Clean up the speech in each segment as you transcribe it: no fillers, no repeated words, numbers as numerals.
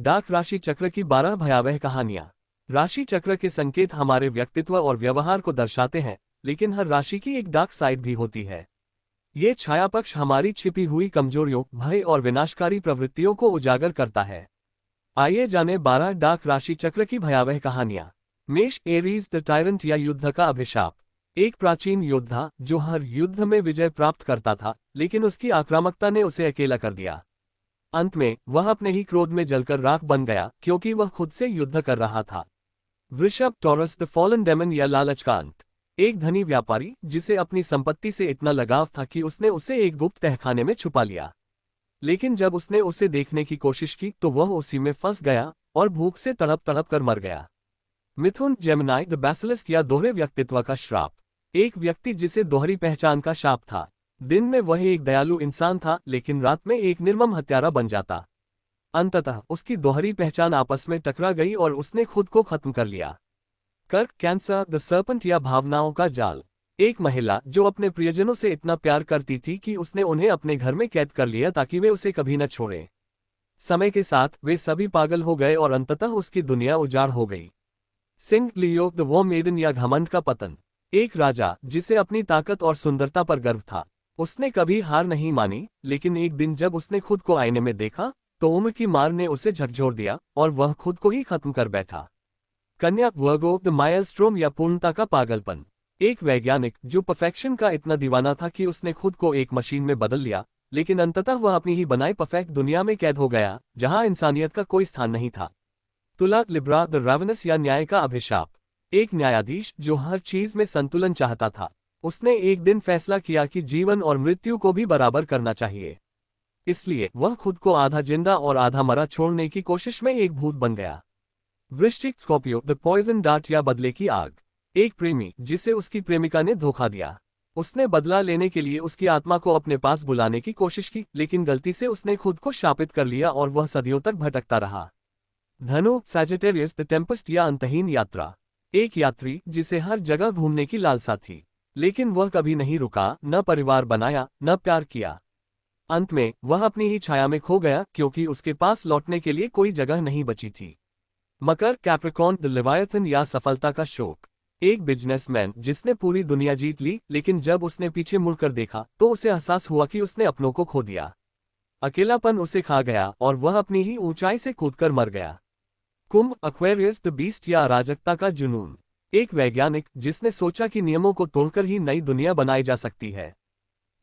डाक राशि चक्र की 12 भयावह कहानियां। राशि चक्र के संकेत हमारे व्यक्तित्व और व्यवहार को दर्शाते हैं, लेकिन हर राशि की एक डार्क साइड भी होती है। ये छाया पक्ष हमारी छिपी हुई कमजोरियों, भय और विनाशकारी प्रवृत्तियों को उजागर करता है। आइए जानें 12 डाक राशि चक्र की भयावह कहानियां। मेष, एरीज द टायरेंट या युद्ध का अभिशाप। एक प्राचीन योद्धा जो हर युद्ध में विजय प्राप्त करता था, लेकिन उसकी आक्रामकता ने उसे अकेला कर दिया। अंत में वह अपने ही क्रोध में जलकर राख बन गया, क्योंकि वह खुद से युद्ध कर रहा था। वृषभ, टॉरस द फॉलन डेमन या लालच का अंत। एक धनी व्यापारी जिसे अपनी संपत्ति से इतना लगाव था कि उसने उसे एक गुप्त तहखाने में छुपा लिया। लेकिन जब उसने उसे देखने की कोशिश की तो वह उसी में फंस गया और भूख से तड़प तड़प कर मर गया। मिथुन, जेमिनाई द बैसिलिस्क या दोहरे व्यक्तित्व का श्राप। एक व्यक्ति जिसे दोहरी पहचान का शाप था। दिन में वह एक दयालु इंसान था, लेकिन रात में एक निर्मम हत्यारा बन जाता। अंततः उसकी दोहरी पहचान आपस में टकरा गई और उसने खुद को खत्म कर लिया। कर्क, कैंसर द सर्पेंट या भावनाओं का जाल। एक महिला जो अपने प्रियजनों से इतना प्यार करती थी कि उसने उन्हें अपने घर में कैद कर लिया ताकि वे उसे कभी न छोड़ें। समय के साथ वे सभी पागल हो गए और अंततः उसकी दुनिया उजाड़ हो गई। सिंह, लियो द वॉर मेडन या घमंड का पतन। एक राजा जिसे अपनी ताकत और सुंदरता पर गर्व था। उसने कभी हार नहीं मानी, लेकिन एक दिन जब उसने खुद को आईने में देखा तो उम्र की मार ने उसे झकझोर दिया और वह खुद को ही खत्म कर बैठा। कन्या, वर्गो द माइलस्टोन या पूर्णता का पागलपन। एक वैज्ञानिक जो परफेक्शन का इतना दीवाना था कि उसने खुद को एक मशीन में बदल लिया, लेकिन अंततः वह अपनी ही बनाई परफेक्ट दुनिया में कैद हो गया, जहां इंसानियत का कोई स्थान नहीं था। तुला, लिब्रा द रावनस या न्याय का अभिशाप। एक न्यायाधीश जो हर चीज में संतुलन चाहता था। उसने एक दिन फैसला किया कि जीवन और मृत्यु को भी बराबर करना चाहिए। इसलिए वह खुद को आधा जिंदा और आधा मरा छोड़ने की कोशिश में एक भूत बन गया। वृश्चिक, स्कॉर्पियो द पॉइजन डार्ट या बदले की आग। एक प्रेमी जिसे उसकी प्रेमिका ने धोखा दिया। उसने बदला लेने के लिए उसकी आत्मा को अपने पास बुलाने की कोशिश की, लेकिन गलती से उसने खुद को शापित कर लिया और वह सदियों तक भटकता रहा। धनु, सैजिटेरियस द टेम्पेस्ट या अंतहीन यात्रा। एक यात्री जिसे हर जगह घूमने की लालसा थी, लेकिन वह कभी नहीं रुका, न परिवार बनाया, न प्यार किया। अंत में वह अपनी ही छाया में खो गया, क्योंकि उसके पास लौटने के लिए कोई जगह नहीं बची थी। मकर, कैप्रिकॉर्न द लेवायथन या सफलता का शोक। एक बिजनेसमैन जिसने पूरी दुनिया जीत ली, लेकिन जब उसने पीछे मुड़कर देखा तो उसे एहसास हुआ कि उसने अपनों को खो दिया। अकेलापन उसे खा गया और वह अपनी ही ऊंचाई से कूदकर मर गया। कुंभ, एक्वेरियस द बीस्ट या अराजकता का जुनून। एक वैज्ञानिक जिसने सोचा कि नियमों को तोड़कर ही नई दुनिया बनाई जा सकती है।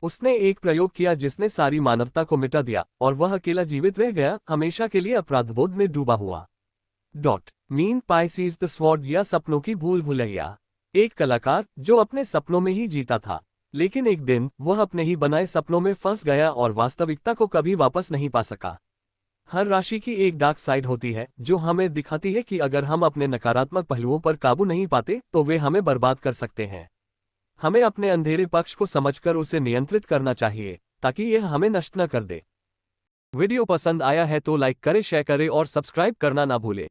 उसने एक प्रयोग किया जिसने सारी मानवता को मिटा दिया और वह अकेला जीवित रह गया, हमेशा के लिए अपराधबोध में डूबा हुआ। मीन, पाइसीज द स्वॉर्ड या सपनों की भूल भुलैया। एक कलाकार जो अपने सपनों में ही जीता था, लेकिन एक दिन वह अपने ही बनाए सपनों में फंस गया और वास्तविकता को कभी वापस नहीं पा सका। हर राशि की एक डार्क साइड होती है जो हमें दिखाती है कि अगर हम अपने नकारात्मक पहलुओं पर काबू नहीं पाते तो वे हमें बर्बाद कर सकते हैं। हमें अपने अंधेरे पक्ष को समझकर उसे नियंत्रित करना चाहिए, ताकि यह हमें नष्ट न कर दे। वीडियो पसंद आया है तो लाइक करें, शेयर करें और सब्सक्राइब करना ना भूलें।